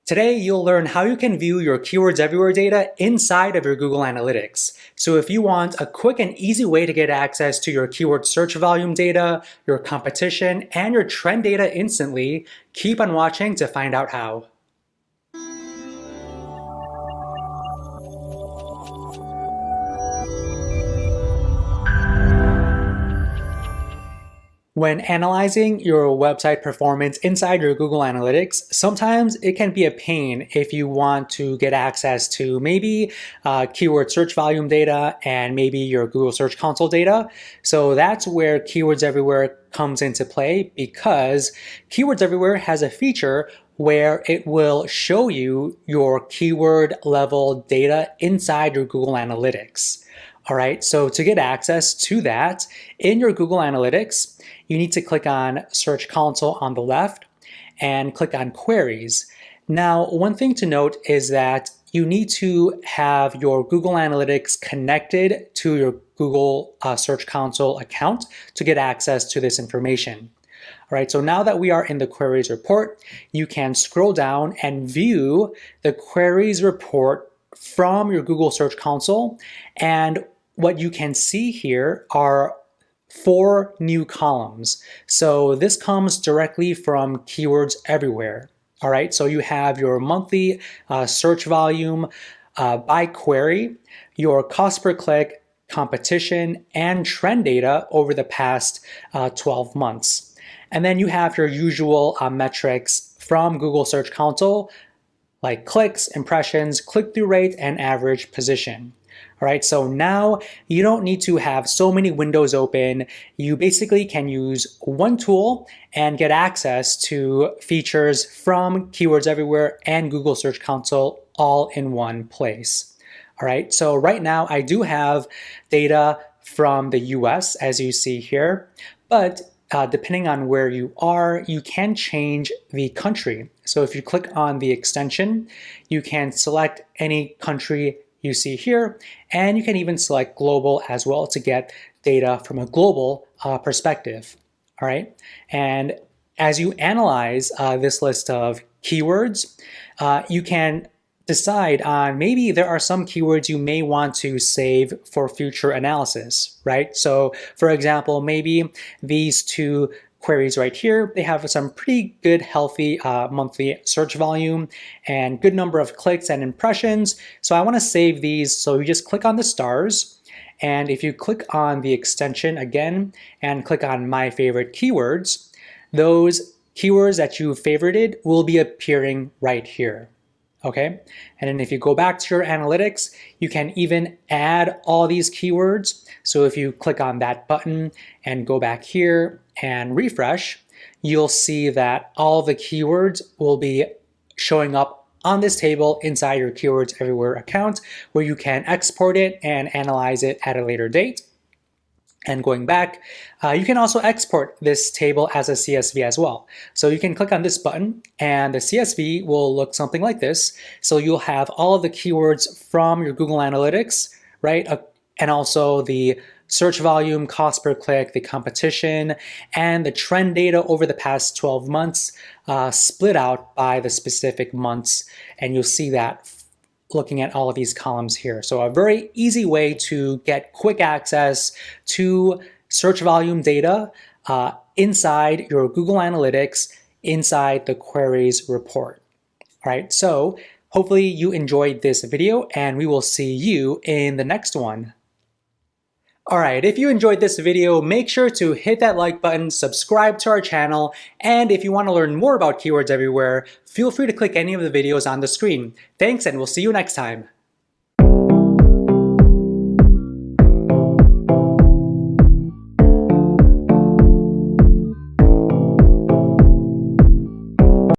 Today, you'll learn how you can view your Keywords Everywhere data inside of your Google Analytics. So if you want a quick and easy way to get access to your keyword search volume data, your competition, and your trend data instantly, keep on watching to find out how. When analyzing your website performance inside your Google Analytics, sometimes it can be a pain if you want to get access to maybe keyword search volume data and maybe your Google Search Console data. So that's where Keywords Everywhere comes into play, because Keywords Everywhere has a feature where it will show you your keyword level data inside your Google Analytics. All right, so to get access to that in your Google Analytics, you need to click on Search Console on the left and click on Queries. Now, one thing to note is that you need to have your Google Analytics connected to your Google Search Console account to get access to this information. All right, so now that we are in the Queries report, you can scroll down and view the Queries report from your Google Search Console. And what you can see here are 4 new columns. So this comes directly from Keywords Everywhere. All right, so you have your monthly search volume by query, your cost per click, competition, and trend data over the past 12 months. And then you have your usual metrics from Google Search Console, like clicks, impressions, click-through rate, and average position. All right, so now you don't need to have so many windows open. You basically can use one tool and get access to features from Keywords Everywhere and Google Search Console all in one place. All right, so right now I do have data from the US, as you see here, but depending on where you are, you can change the country. So if you click on the extension, you can select any country you see here, and you can even select global as well to get data from a global perspective. All right, and as you analyze this list of keywords, you can decide on maybe there are some keywords you may want to save for future analysis, right? So for example, maybe these 2 queries right here, they have some pretty good, healthy monthly search volume and good number of clicks and impressions. So I want to save these. So you just click on the stars. And if you click on the extension again and click on My Favorite Keywords, those keywords that you favorited will be appearing right here. Okay, and then if you go back to your analytics, you can even add all these keywords. So if you click on that button and go back here and refresh, you'll see that all the keywords will be showing up on this table inside your Keywords Everywhere account, where you can export it and analyze it at a later date. And going back, you can also export this table as a CSV as well. So you can click on this button and the CSV will look something like this. So you'll have all of the keywords from your Google Analytics, right? And also the search volume, cost per click, the competition, and the trend data over the past 12 months split out by the specific months. And you'll see that looking at all of these columns here. So a very easy way to get quick access to search volume data inside your Google Analytics, inside the queries report. All right, so hopefully you enjoyed this video and we will see you in the next one. All right, if you enjoyed this video, make sure to hit that like button, subscribe to our channel, and if you want to learn more about Keywords Everywhere, feel free to click any of the videos on the screen. Thanks, and we'll see you next time.